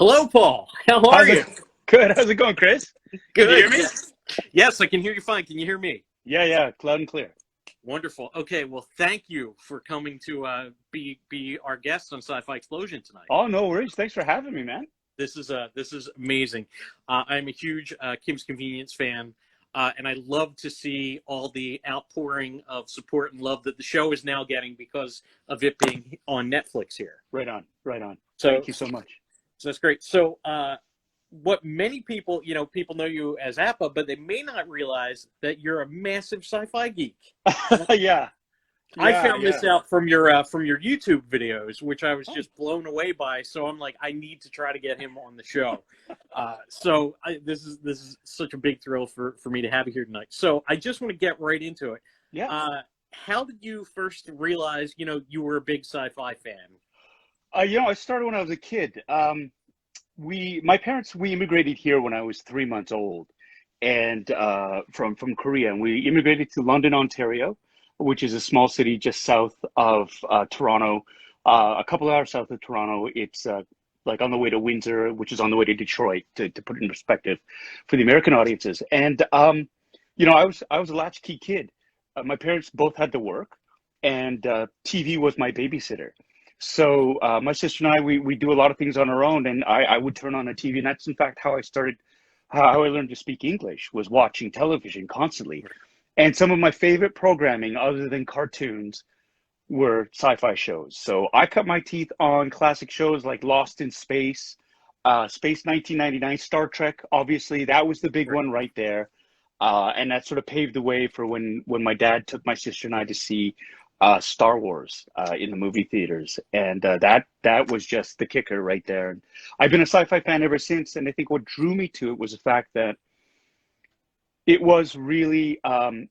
Hello, Paul. How are How's you? it? Good. How's it going, Chris? Can you Good. hear me? Yes, I can hear you fine. Can you hear me? Yeah, loud and clear. Wonderful. Okay, well, thank you for coming to be our guest on Sci-Fi Explosion tonight. Oh, no worries. Thanks for having me, man. This is amazing. I'm a huge Kim's Convenience fan, and I love to see all the outpouring of support and love that the show is now getting because of it being on Netflix here. Right on, right on. So, Thank you so much. so that's great. So, what many people, people know you as Appa, but they may not realize that you're a massive sci-fi geek. Yeah, I yeah, found yeah. this out from your YouTube videos, which I was Oh, just blown away by. So I'm like, I need to try to get him on the show. This is such a big thrill for me to have you here tonight. So I just want to get right into it. yeah. How did you first realize, you were a big sci-fi fan? I started when I was a kid. My parents, we immigrated here when I was 3 months old, and from Korea, and we immigrated to London, Ontario, which is a small city just south of Toronto, a couple of hours south of Toronto. It's like on the way to Windsor, which is on the way to Detroit, to put it in perspective for the American audiences. And I was a latchkey kid. My parents both had to work, and TV was my babysitter. So my sister and I, we do a lot of things on our own, and I would turn on a TV, and that's in fact how I learned to speak English, was watching television constantly. And some of my favorite programming, other than cartoons, were sci-fi shows. So I cut my teeth on classic shows like Lost in Space, Space 1999, Star Trek. Obviously, that was the big Right. one right there, and that sort of paved the way for when my dad took my sister and I to see Star Wars in the movie theaters, and that was just the kicker right there. And I've been a sci-fi fan ever since, and I think what drew me to it was the fact that it was really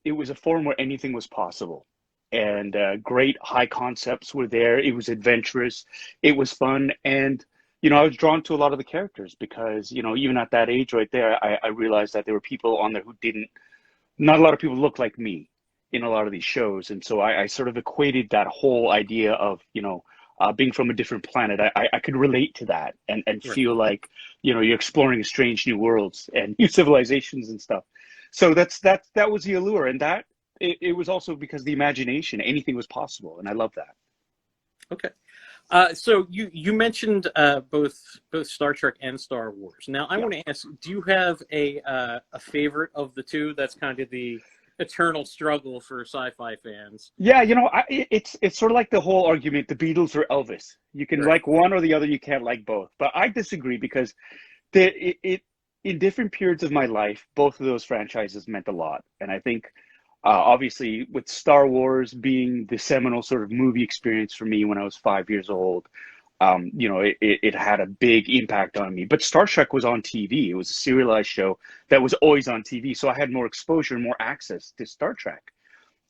it was a form where anything was possible, and great high concepts were there. It was adventurous, it was fun, and I was drawn to a lot of the characters because even at that age right there, I realized that there were people on there who didn't. Not a lot of people look like me in a lot of these shows, and so I sort of equated that whole idea of being from a different planet. I could relate to that and Right. feel like you're exploring strange new worlds and new civilizations and stuff. So that was the allure, and that it was also because the imagination, anything was possible, and I love that. Okay. So you mentioned both Star Trek and Star Wars. Now I Yeah. want to ask, do you have a favorite of the two? That's kind of the eternal struggle for sci-fi fans. Yeah, it's sort of like the whole argument, the Beatles or Elvis. You can Right. like one or the other, you can't like both. But I disagree because it in different periods of my life, both of those franchises meant a lot. And I think obviously with Star Wars being the seminal sort of movie experience for me when I was 5 years old, it had a big impact on me. But Star Trek was on TV. It was a serialized show that was always on TV. So I had more exposure and more access to Star Trek.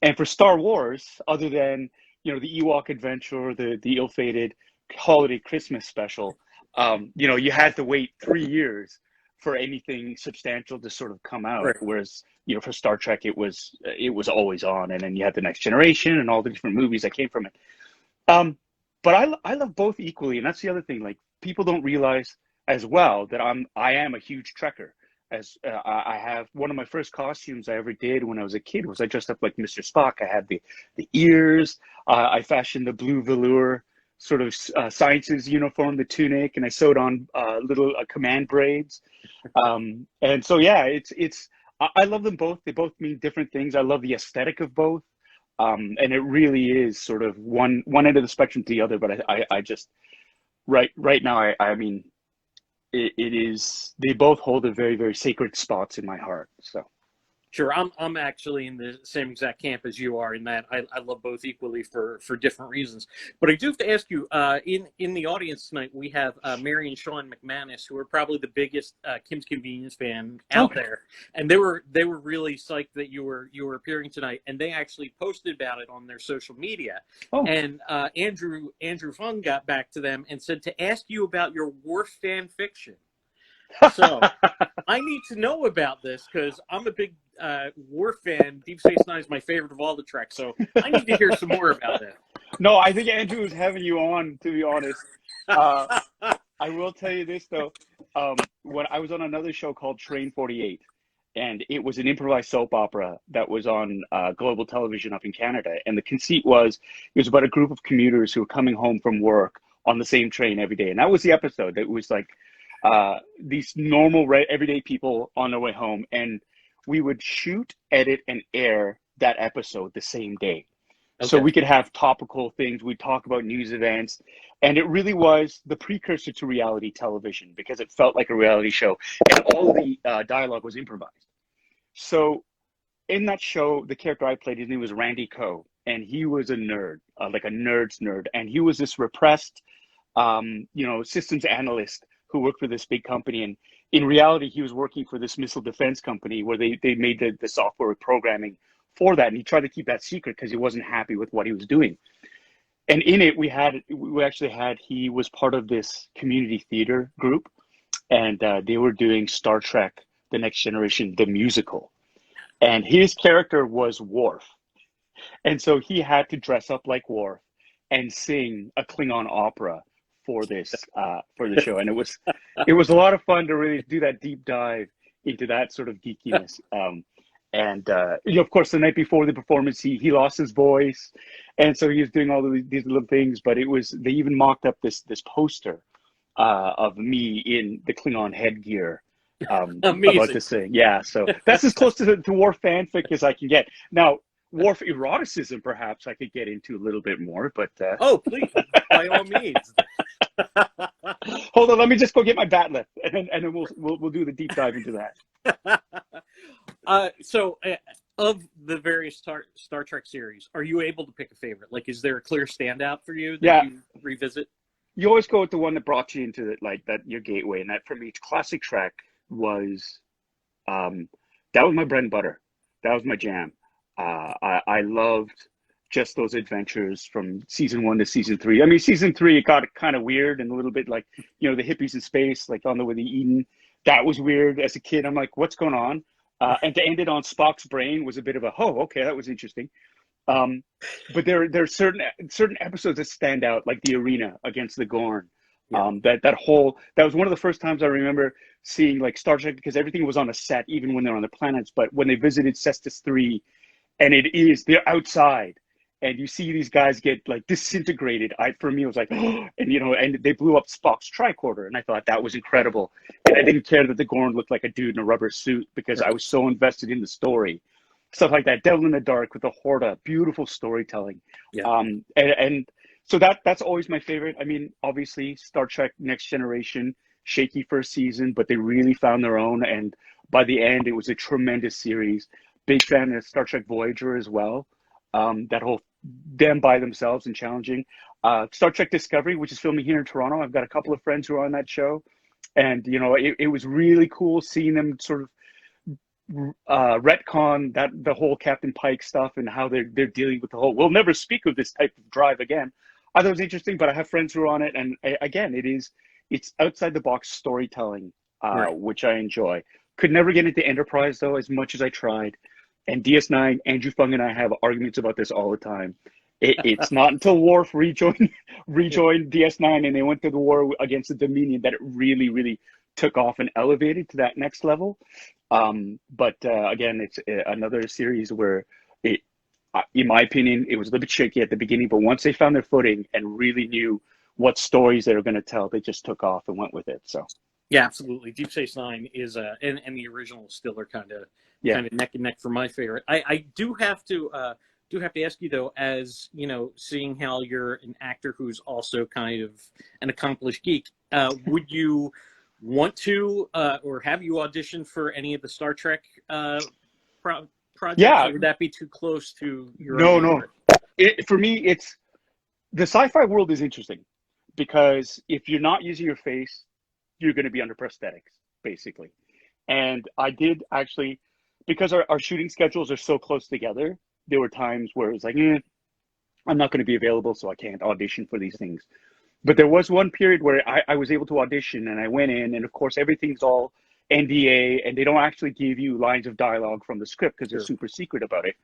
And for Star Wars, other than the Ewok Adventure, the ill-fated holiday Christmas special, you had to wait 3 years for anything substantial to sort of come out. Right. Whereas for Star Trek, it was always on, and then you had the Next Generation and all the different movies that came from it. Um, but I love both equally, and that's the other thing. Like people don't realize as well that I am a huge Trekker. As I have one of my first costumes I ever did when I was a kid was I dressed up like Mr. Spock. I had the ears. I fashioned the blue velour sort of sciences uniform, the tunic, and I sewed on little command braids. And so yeah, I love them both. They both mean different things. I love the aesthetic of both. And it really is sort of one end of the spectrum to the other. But I just right now I mean it is they both hold a very very sacred spots in my heart. So Sure, I'm actually in the same exact camp as you are in that I love both equally for different reasons. But I do have to ask you, in the audience tonight, we have Mary and Sean McManus, who are probably the biggest Kim's Convenience fan out okay. there, and they were really psyched that you were appearing tonight, and they actually posted about it on their social media. Oh. And Andrew Fung got back to them and said to ask you about your Worf fan fiction. So I need to know about this because I'm a big War fan. Deep Space Nine is my favorite of all the treks, so I need to hear some more about it. No, I think Andrew was having you on, to be honest. Uh, I will tell you this though. When I was on another show called Train 48, and it was an improvised soap opera that was on global television up in Canada. And the conceit was it was about a group of commuters who were coming home from work on the same train every day. And that was the episode. It was like these normal, everyday people on their way home. And we would shoot, edit, and air that episode the same day. So Okay. we could have topical things. We'd talk about news events. And it really was the precursor to reality television because it felt like a reality show. And all the dialogue was improvised. So in that show, the character I played, his name was Randy Coe. And he was a nerd, like a nerd's nerd. And he was this repressed, systems analyst who worked for this big company. And in reality, he was working for this missile defense company where they made the software programming for that. And he tried to keep that secret because he wasn't happy with what he was doing. And in it, he was part of this community theater group. And they were doing Star Trek, The Next Generation, the musical. And his character was Worf. And so he had to dress up like Worf and sing a Klingon opera for this for the show. And it was a lot of fun to really do that deep dive into that sort of geekiness. Of course, the night before the performance, he lost his voice, and so he was doing all of these little things. But they even mocked up this poster of me in the Klingon headgear about to sing. Yeah, so that's as close to Worf fanfic as I can get. Now, Worf eroticism, perhaps I could get into a little bit more, but Oh, please, by all means. Hold on, let me just go get my bat lift, and then we'll do the deep dive into that. Of the various Star Trek series, are you able to pick a favorite? Like, is there a clear standout for you that Yeah. you revisit? You always go with the one that brought you into it, like that your gateway, and that for me, classic Trek was that was my bread and butter. That was my jam. I loved just those adventures from season 1 to season 3. I mean, season 3 it got kind of weird and a little bit like the hippies in space, like on the way to Eden. That was weird as a kid. I'm like, what's going on? And to end it on Spock's brain was a bit of a okay, that was interesting. But there are certain episodes that stand out, like the arena against the Gorn. Yeah. That was one of the first times I remember seeing like Star Trek, because everything was on a set, even when they're on the planets. But when they visited Cestus 3, and they're outside, and you see these guys get like disintegrated. For me, it was like, and they blew up Spock's tricorder, and I thought that was incredible. And I didn't care that the Gorn looked like a dude in a rubber suit because I was so invested in the story. Stuff like that. Devil in the Dark with the Horta, beautiful storytelling. Yeah. And so that's always my favorite. I mean, obviously, Star Trek Next Generation, shaky first season, but they really found their own. And by the end, it was a tremendous series. Big fan of Star Trek Voyager as well. That whole them by themselves and challenging. Star Trek Discovery, which is filming here in Toronto. I've got a couple of friends who are on that show. And, it was really cool seeing them sort of retcon the whole Captain Pike stuff and how they're dealing with the whole, we'll never speak of this type of drive again. I thought it was interesting, but I have friends who are on it. And again, it's outside the box storytelling, which I enjoy. Could never get into Enterprise though, as much as I tried. And DS9, Andrew Fung and I have arguments about this all the time. It's not until Worf rejoined DS9 and they went to the war against the Dominion that it really, really took off and elevated to that next level. But again, it's another series where in my opinion, it was a little bit shaky at the beginning, but once they found their footing and really knew what stories they were going to tell, they just took off and went with it. So. Yeah, absolutely. Deep Space Nine is and the original still are kind of neck and neck for my favorite. I do have to ask you though, as seeing how you're an actor who's also kind of an accomplished geek, would you want to or have you auditioned for any of the Star Trek projects? Yeah. Or would that be too close to your No. For me, it's the sci-fi world is interesting because if you're not using your face, you're going to be under prosthetics, basically. And I did actually, because our shooting schedules are so close together, there were times where it was like, I'm not going to be available, so I can't audition for these things. But there was one period where I was able to audition, and I went in, and of course, everything's all NDA, and they don't actually give you lines of dialogue from the script because they're super secret about it.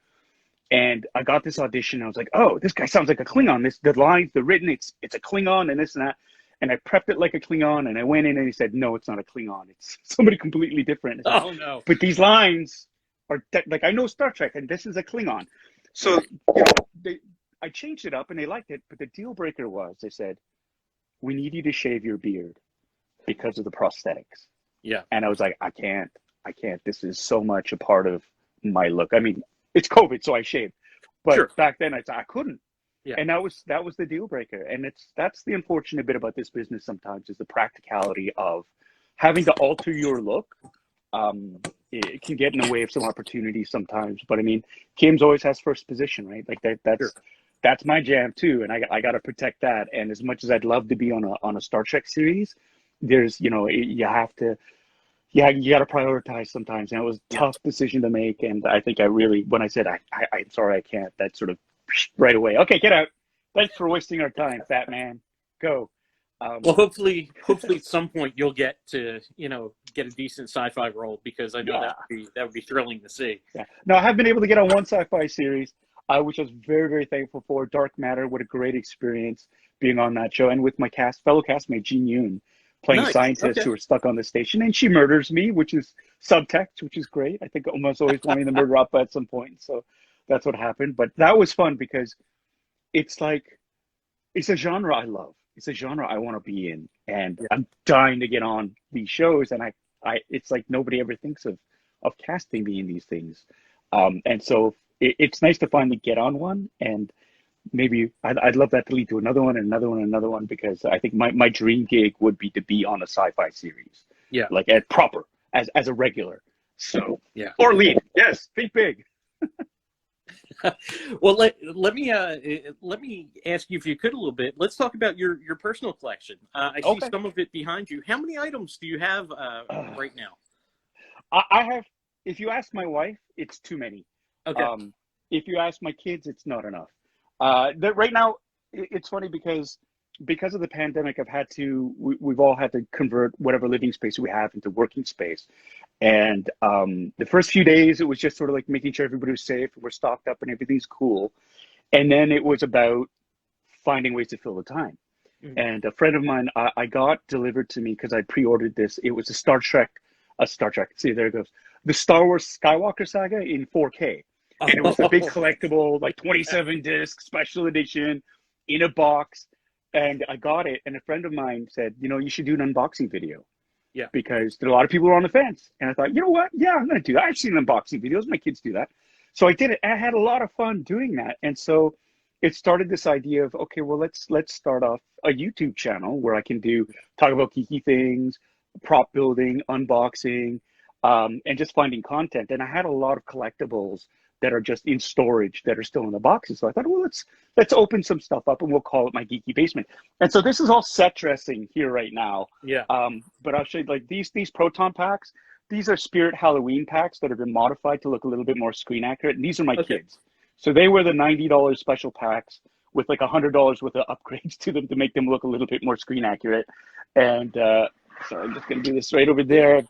And I got this audition, and I was like, oh, this guy sounds like a Klingon. The lines, the written, it's a Klingon, and this and that. and I prepped it like a Klingon, and I went in and he said, no, it's not a Klingon. It's somebody completely different. I said, Oh no. but these lines are like, I know Star Trek, and this is a Klingon. So, I changed it up, and they liked it. But the deal breaker was, they said, we need you to shave your beard because of the prosthetics. Yeah. And I was like, I can't. This is so much a part of my look. I mean, it's COVID, so I shaved. But Sure. back then, I couldn't. Yeah. And that was the deal breaker. And that's the unfortunate bit about this business sometimes, is the practicality of having to alter your look. It can get in the way of some opportunities sometimes. But I mean, Kim's always has first position, right? Like Sure. that's my jam too, and I got to protect that. And as much as I'd love to be on a Star Trek series, there's you have to. Yeah, you got to prioritize sometimes, and it was a Yeah. tough decision to make. And I think when I said I'm sorry, I can't, that sort of right away. Okay, get out. Thanks for wasting our time, fat man. Go. Well, hopefully at some point you'll get to get a decent sci-fi role, because I know Yeah. that would be thrilling to see. Yeah. No, I have been able to get on one sci-fi series, which I was very, very thankful for. Dark Matter, what a great experience being on that show, and with my fellow castmate Jean Yoon, playing Nice. scientists Okay. who are stuck on the station, and she murders me, which is subtext, which is great. I think almost always wanting to murder up at some point, so that's what happened. But that was fun because it's like it's a genre I love. It's a genre I want to be in, and Yeah. I'm dying to get on these shows. And it's like nobody ever thinks of casting me in these things, and so it's nice to finally get on one. And maybe I'd love that to lead to another one and another one and another one, because I think my dream gig would be to be on a sci-fi series, Yeah. like at proper as a regular. So Yeah. or lead, yes, think big. Well, let me ask you, if you could, a little bit. Let's talk about your personal collection. I see Okay. some of it behind you. How many items do you have right now? I have. If you ask my wife, it's too many. Okay. If you ask my kids, it's not enough. Right now, it's funny because of the pandemic, we've all had to convert whatever living space we have into working space. And the first few days, it was just sort of like making sure everybody was safe, we're stocked up, and everything's cool. And then it was about finding ways to fill the time. Mhm. And a friend of mine, I got delivered to me because I pre-ordered this. It was a Star Trek. See, there it goes. The Star Wars Skywalker saga in 4K. And it was the big collectible, like 27 disc special edition in a box. And I got it. And a friend of mine said, you should do an unboxing video. Yeah. Because there are a lot of people who are on the fence. And I thought, you know what? Yeah, I'm going to do that. I've seen unboxing videos. My kids do that. So I did it. I had a lot of fun doing that. And so it started this idea of, okay, well, let's start off a YouTube channel where I can talk about geeky things, prop building, unboxing, and just finding content. And I had a lot of collectibles that are just in storage that are still in the boxes. So I thought, well, let's open some stuff up, and we'll call it my geeky basement. And so this is all set dressing here right now. Yeah. But I'll show you, like, these Proton packs. These are Spirit Halloween packs that have been modified to look a little bit more screen accurate. And these are my kids. So they were the $90 special packs with like $100 worth of upgrades to them to make them look a little bit more screen accurate. And so I'm just going to do this right over there.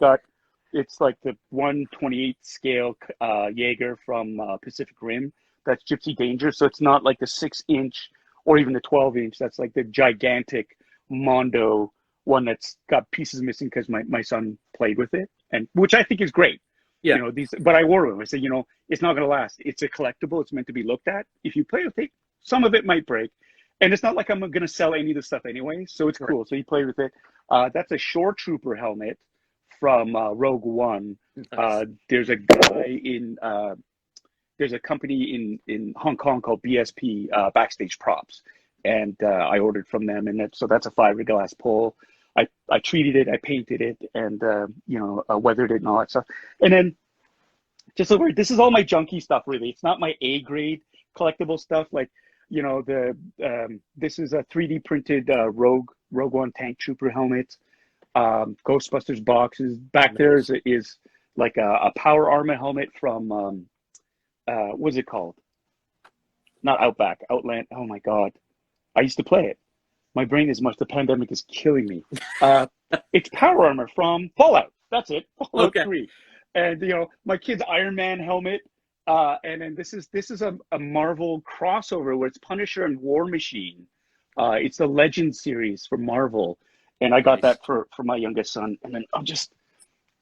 It's like the 1/28 scale Jaeger from Pacific Rim. That's Gypsy Danger. So it's not like the 6-inch or even the 12-inch. That's like the gigantic Mondo one that's got pieces missing because my son played with it, and which I think is great. Yeah. But I wore them. I said, it's not going to last. It's a collectible. It's meant to be looked at. If you play with it, some of it might break. And it's not like I'm going to sell any of the stuff anyway. So it's cool. So you play with it. That's a Shore Trooper helmet from Rogue One. Nice. There's a company in Hong Kong called BSP, Backstage Props. And I ordered from them. And so that's a fiberglass pole. I treated it, I painted it, and weathered it and all that stuff. And then just over, this is all my junky stuff, really. It's not my A grade collectible stuff. Like, this is a 3D printed Rogue One tank trooper helmet. Ghostbusters boxes. Back there is like a power armor helmet from what's it called? Not Outback, Outland. Oh my God, I used to play it. My brain is much. The pandemic is killing me. It's power armor from Fallout. That's it. Fallout 3. And my kid's Iron Man helmet. And then this is a Marvel crossover where it's Punisher and War Machine It's the Legend series from Marvel, and I got Nice. that for my youngest son. And then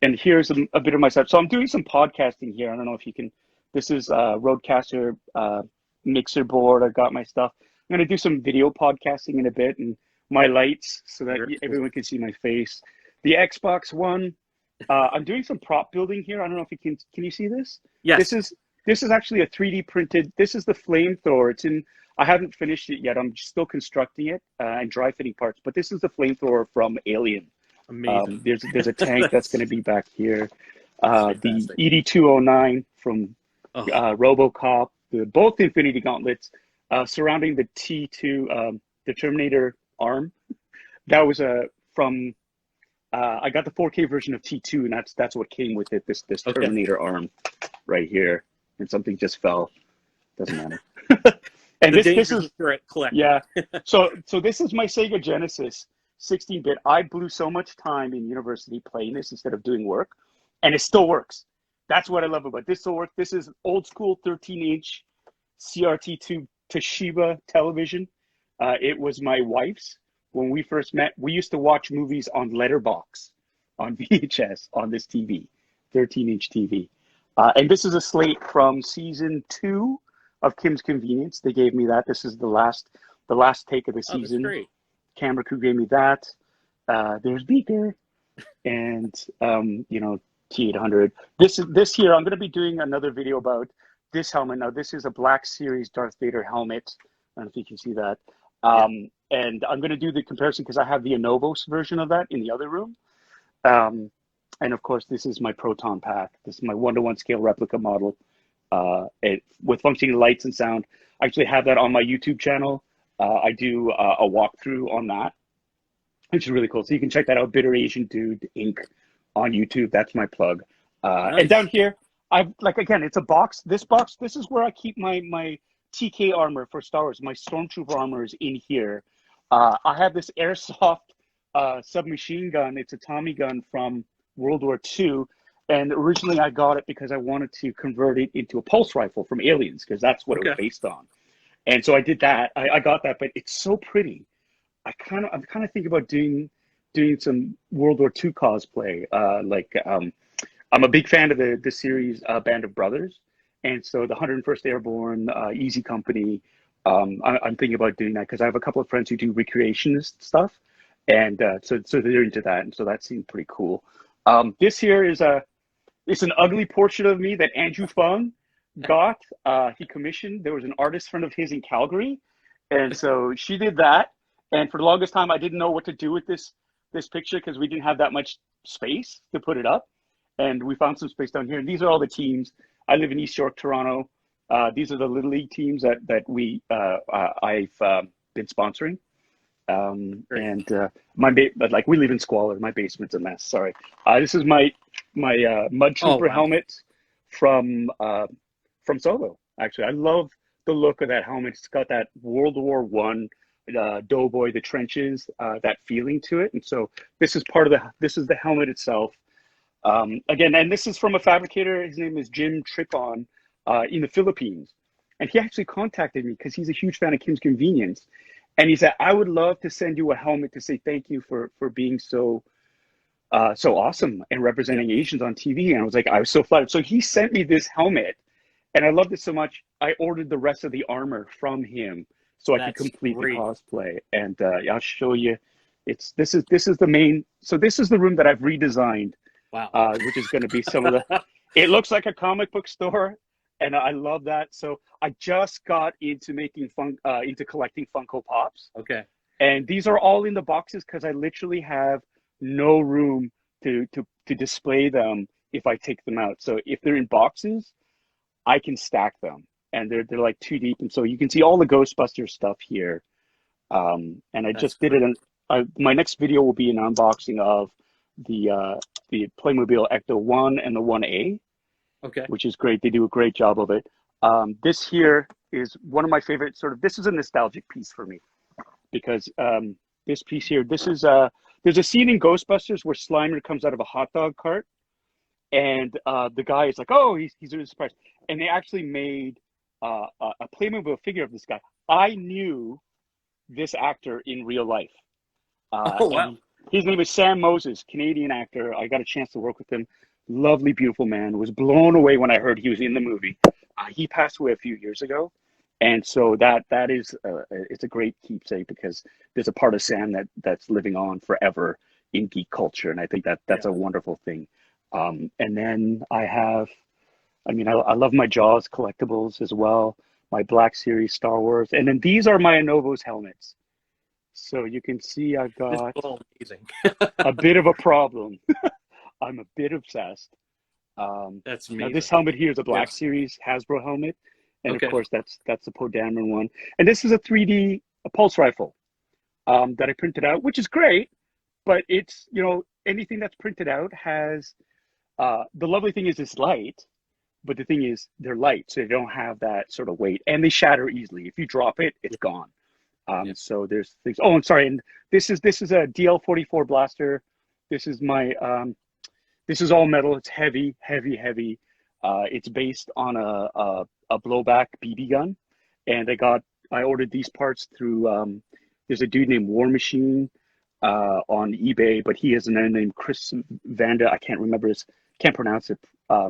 and here's a bit of my stuff. So I'm doing some podcasting here. I don't know if you can. This is Rodecaster mixer board. I've got my stuff. I'm gonna do some video podcasting in a bit, and my lights so that Very cool. everyone can see my face. The Xbox One. I'm doing some prop building here. I don't know if you can. Can you see this? This Yes. is this is actually a 3D printed. This is the flamethrower. It's in. I haven't finished it yet. I'm still constructing it and dry fitting parts. But this is the flamethrower from Alien. Amazing. There's a tank that's going to be back here. That's The fantastic. ED-209 from Oh, RoboCop. Both Infinity Gauntlets surrounding the T2, the Terminator arm. That was from. I got the 4K version of T2, and that's what came with it. This okay. Terminator arm right here, and something just fell. Doesn't matter. And The this dangers is of collecting. yeah. So this is my Sega Genesis 16-bit. I blew so much time in university playing this instead of doing work, and it still works. That's what I love about this. Still works. This is old school 13-inch CRT2 Toshiba television. It was my wife's when we first met. We used to watch movies on Letterbox on VHS on this TV, 13-inch TV. And this is a slate from season 2 of Kim's Convenience. They gave me that. This is the last take of the Oh, that's season. great. Camera crew gave me that. There's Beaker and T800. This here. I'm going to be doing another video about this helmet. Now this is a Black Series Darth Vader helmet. I don't know if you can see that. Yeah. And I'm going to do the comparison because I have the Anovos version of that in the other room. And of course, this is my Proton Pack. This is my 1-to-1 scale replica model with functioning lights and sound. I actually have that on my YouTube channel. I do a walkthrough on that, which is really cool. So you can check that out, Bitter Asian Dude Inc. on YouTube. That's my plug. And down Nice. here, again, it's a box. This is where I keep my TK armor for Star Wars. My Stormtrooper armor is in here. I have this airsoft submachine gun. It's a Tommy gun from World War II. And originally I got it because I wanted to convert it into a pulse rifle from Aliens, because that's what it was Okay. based on. And so I did that. I got that, but it's so pretty. I'm kind of thinking about doing some World War II cosplay. I'm a big fan of the series Band of Brothers, and so the 101st Airborne, Easy Company. I'm thinking about doing that because I have a couple of friends who do recreationist stuff, and so they're into that, and so that seemed pretty cool. This here is it's an ugly portrait of me that Andrew Fung got. He commissioned. There was an artist friend of his in Calgary, and so she did that. And for the longest time, I didn't know what to do with this picture because we didn't have that much space to put it up. And we found some space down here. And these are all the teams. I live in East York, Toronto. These are the Little League teams that I've been sponsoring. Great. But like we live in squalor. My basement's a mess. Sorry. This is my Mud Oh, Trooper wow. helmet from Solo. Actually, I love the look of that helmet. It's got that World War One Doughboy, the trenches, that feeling to it. And so this is this is the helmet itself. Again, and this is from a fabricator. His name is Jim Tripon in the Philippines. And he actually contacted me because he's a huge fan of Kim's Convenience. And he said, I would love to send you a helmet to say thank you for being so awesome and Yeah. representing Asians on TV. And I was so flattered. So he sent me this helmet, and I loved it so much. I ordered the rest of the armor from him so I could That's complete the great. cosplay. And I'll show you. This is the main. So this is the room that I've redesigned, Wow. which is going to be some of the. It looks like a comic book store, and I love that. So I just got into into collecting Funko Pops, Okay. and these are all in the boxes because I literally have no room to display them if I take them out. So if they're in boxes, I can stack them, and they're like too deep, and so you can see all the Ghostbusters stuff here. And I That's just did it. great. My next video will be an unboxing of the Playmobil Ecto 1 and the 1A, Okay. which is great. They do a great job of it. This here is one of my favorite this is a nostalgic piece for me because this piece here, there's a scene in Ghostbusters where Slimer comes out of a hot dog cart, and the guy is like, oh, he's really surprised. And they actually made a Playmobil figure of this guy. I knew this actor in real life. Oh wow. And his name is Sam Moses, Canadian actor. I got a chance to work with him. Lovely, beautiful man. Was blown away when I heard he was in the movie. He passed away a few years ago, and so that is it's a great keepsake because there's a part of Sam that's living on forever in geek culture, and I think that's Yeah. a wonderful thing. And then I love my Jaws collectibles as well, my Black Series Star Wars, and then these are my Anovos helmets. So you can see I've This got is all amazing. a bit of a problem. I'm a bit obsessed. That's Now this amazing. helmet here is a Black Yes. Series Hasbro helmet, and of Okay. course that's the Poe Dameron one. And this is a 3D pulse rifle that I printed out, which is great. But it's anything that's printed out has the lovely thing is it's light, but the thing is they're light, so they don't have that sort of weight, and they shatter easily. If you drop it, it's gone. Yeah. So there's things. Oh, I'm sorry. And this is a DL44 blaster. This is my this is all metal. It's heavy, heavy, heavy. It's based on a blowback BB gun, and I ordered these parts through. There's a dude named War Machine on eBay, but he has a name named Chris Vanda. I can't pronounce it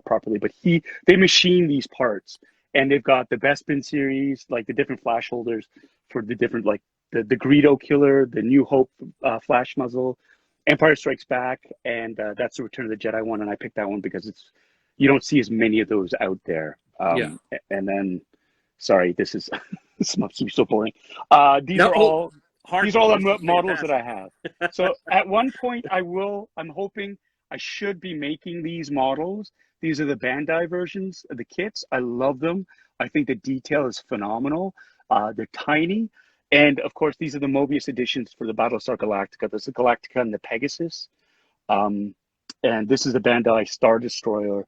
properly, but they machine these parts, and they've got the Bespin series, like the different flash holders for the different, like the Greedo Killer, the New Hope flash muzzle, Empire Strikes Back, and that's the Return of the Jedi one, and I picked that one because you don't see as many of those out there. Yeah. And then, sorry, this must be so boring. These No, are all hardly. these are all This the is models that fantastic. I have. So at one point, I'm hoping I should be making these models. These are the Bandai versions of the kits. I love them. I think the detail is phenomenal. They're tiny. And of course, these are the Mobius editions for the Battlestar Galactica. There's the Galactica and the Pegasus. Um, and this is the Bandai Star Destroyer.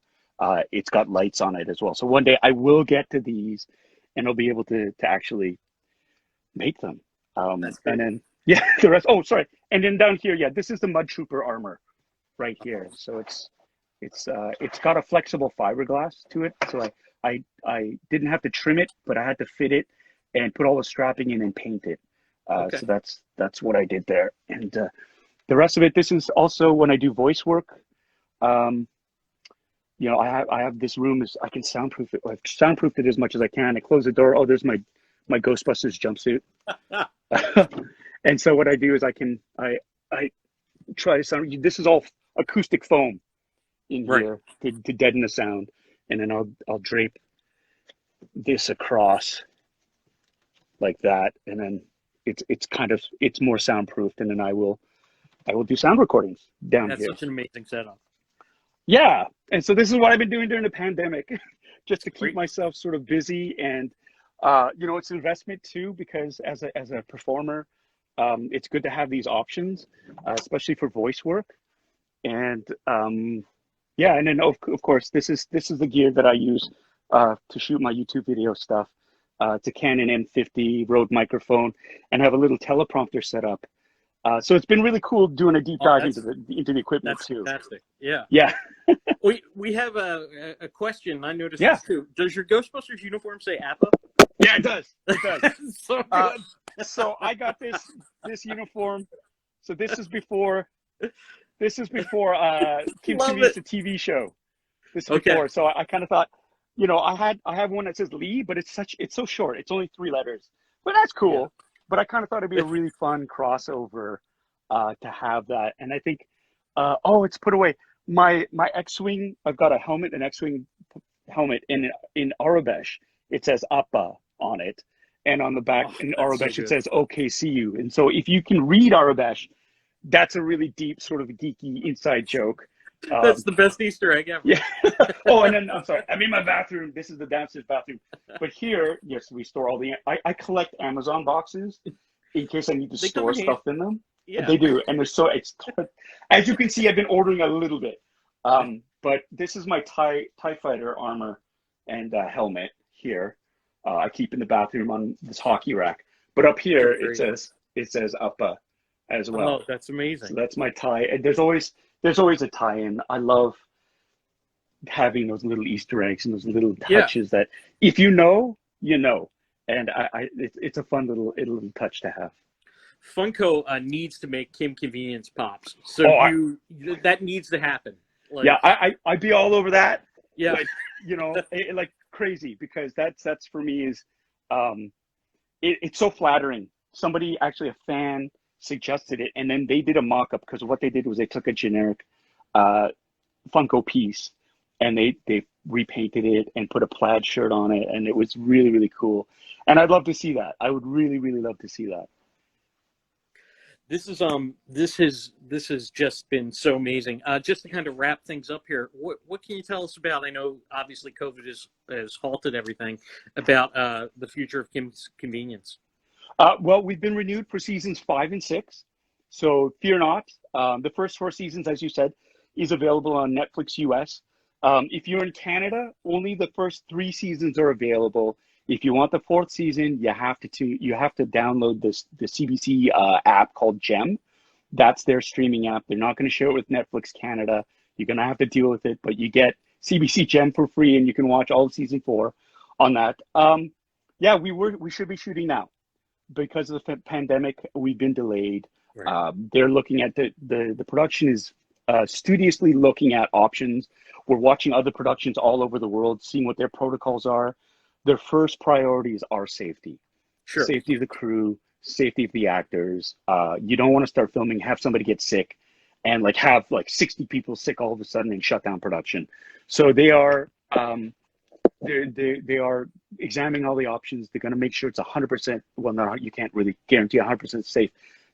It's got lights on it as well. So one day I will get to these and I'll be able to actually make them. That's And great. then, yeah, the rest. Oh, sorry. And then down here, yeah, this is the Mud Trooper armor right here. So it's got a flexible fiberglass to it. So I didn't have to trim it, but I had to fit it and put all the strapping in and paint it. Okay. So that's what I did there. And the rest of it, this is also when I do voice work. Um, I have this room is I can soundproof it. I've soundproofed it as much as I can. I close the door. Oh, there's my Ghostbusters jumpsuit. And so what I do is I try to sound. This is all acoustic foam in Right. here to deaden the sound, and then I'll drape this across like that, and then it's more soundproofed, and then I will do sound recordings down That's here. such an amazing setup. Yeah, and so this is what I've been doing during the pandemic, just to keep Great. myself sort of busy, and it's an investment too because as a performer, it's good to have these options, especially for voice work, and yeah, and then of course this is the gear that I use to shoot my YouTube video stuff. It's a Canon M50 Rode microphone, and I have a little teleprompter set up. So it's been really cool doing a deep Oh, dive into the equipment that's too. fantastic. Yeah. Yeah, We have a question. I noticed yeah, this too. Does your Ghostbusters uniform say APA? yeah. It does. It does. So Uh, good. so I got this uniform. So this is before Kim Love Senior's it. the TV show. This is Okay. before. So I kind of thought, I have one that says Lee, but it's so short. It's only 3 letters. But that's Yeah. cool. But I kind of thought it'd be a really fun crossover to have that. And I think it's put away. My X-Wing, I've got a helmet, an X-Wing helmet in Arabesh. It says Appa on it. And on the back Oh, in that's so Arabesh, it good. says OKCU. And so if you can read Arabesh, that's a really deep sort of geeky inside joke. That's the best Easter egg ever. Yeah. Oh, and then I'm sorry. I'm in my bathroom. This is the downstairs bathroom. But here, yes, we store all I collect Amazon boxes in case I need to They come store in handy. stuff in them. Yeah. They do, and as you can see, I've been ordering a little bit. But this is my TIE fighter armor and helmet here. I keep in the bathroom on this hockey rack. But up here it says Appa as well. Oh, that's amazing. So that's my tie. And there's always a tie-in. I love having those little Easter eggs and those little touches that if you know, you know. And it's a fun little touch to have. Funko needs to make Kim Convenience pops. So Oh, that needs to happen. Like, yeah, I'd be all over that. yeah, Like, like crazy, because that's for me is, um, it's so flattering. Somebody, actually a fan, suggested it, and then they did a mock-up, because what they did was they took a generic uh, Funko piece and they repainted it and put a plaid shirt on it, and it was really, really cool. And I'd love to see that. I would really, really love to see that. this has just been so amazing. Just to kind of wrap things up here, what can you tell us about? I know obviously COVID has halted everything, about the future of Kim's Convenience. Well, we've been renewed for seasons 5 and 6, so fear not. The first 4 seasons, as you said, is available on Netflix US. If you're in Canada, only the first 3 seasons are available. If you want the 4th season, you have to download the CBC app called Gem. That's their streaming app. They're not going to share it with Netflix Canada. You're going to have to deal with it, but you get CBC Gem for free, and you can watch all of season 4 on that. Yeah, we should be shooting now. Because of the pandemic, we've been delayed. Right. They're looking at the production is studiously looking at options. We're watching other productions all over the world, seeing what their protocols are. Their first priorities are safety. Sure. Safety of the crew, safety of the actors. You don't want to start filming, have somebody get sick, and have 60 people sick all of a sudden and shut down production. So they are they are examining all the options. They're going to make sure it's 100%. Well, no, you can't really guarantee 100% safe.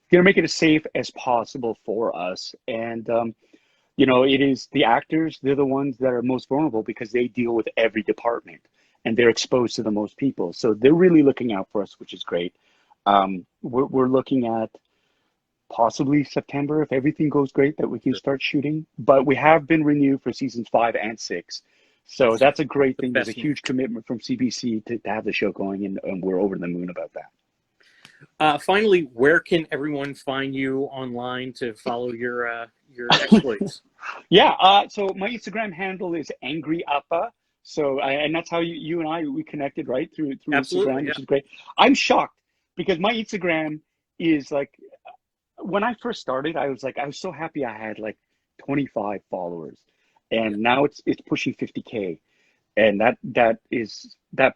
They're going to make it as safe as possible for us. And it is the actors. They're the ones that are most vulnerable, because they deal with every department and they're exposed to the most people. So they're really looking out for us, which is great. We're looking at possibly September, if everything goes great, that we can start shooting. But we have been renewed for seasons 5 and 6. So that's a great thing. There's a huge commitment from CBC to have the show going, and we're over the moon about that. Finally, where can everyone find you online to follow your exploits? Yeah, so my Instagram handle is Angry Appa. So and that's how you and we connected, right? Through Absolutely, Instagram, yeah. which is great. I'm shocked, because my Instagram is when I first started, I was so happy I had 25 followers. And now it's pushing 50K, and that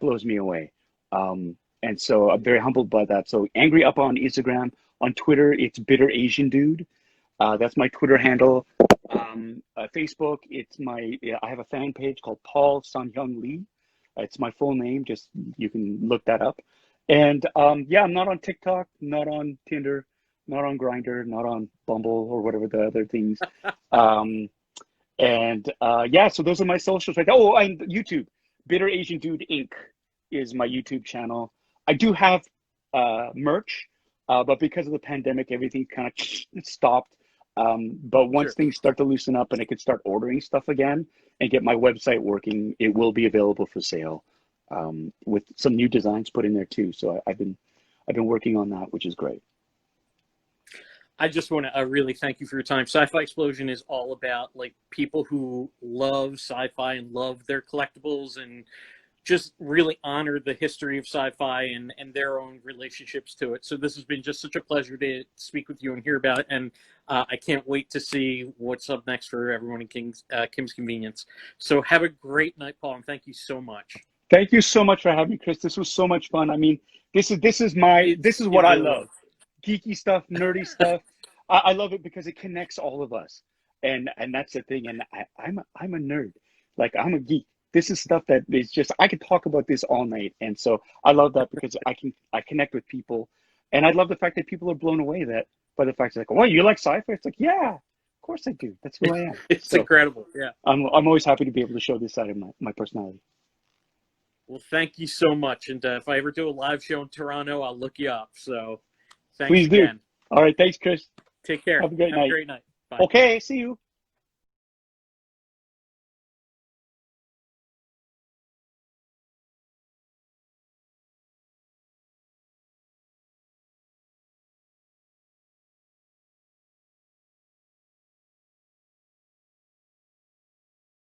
blows me away. And so I'm very humbled by that. So Angry Up on Instagram. On Twitter, it's Bitter Asian Dude. That's my Twitter handle. Facebook, I have a fan page called Paul Sun-Hyung Lee. It's my full name. Just, you can look that up. And yeah, I'm not on TikTok, not on Tinder, not on Grindr, not on Bumble, or whatever the other things. And yeah, so those are my socials right now. Oh, and YouTube, Bitter Asian Dude Inc. is my YouTube channel. I do have merch, but because of the pandemic, everything kind of stopped. But once things start to loosen up and I could start ordering stuff again and get my website working, it will be available for sale, with some new designs put in there too. So I've been working on that, which is great. I just want to really thank you for your time. Sci-Fi Explosion is all about people who love sci-fi and love their collectibles, and just really honor the history of sci-fi and their own relationships to it. So this has been just such a pleasure to speak with you and hear about it. And I can't wait to see what's up next for everyone in Kim's Convenience. So have a great night, Paul, and thank you so much. Thank you so much for having me, Chris. This was so much fun. I mean, this is what I love. Geeky stuff, nerdy stuff. I love it because it connects all of us, and that's the thing. And I'm a nerd, I'm a geek. This is stuff that is just, I could talk about this all night, and so I love that, because I connect with people, and I love the fact that people are blown away by the fact that well, you like sci-fi? It's yeah, of course I do. That's who I am. It's incredible. Yeah, I'm always happy to be able to show this side of my personality. Well, thank you so much. And if I ever do a live show in Toronto, I'll look you up. So thanks Please again. do. All right. Thanks, Chris. Take care. Have a great night. Great night. Bye. Okay. See you.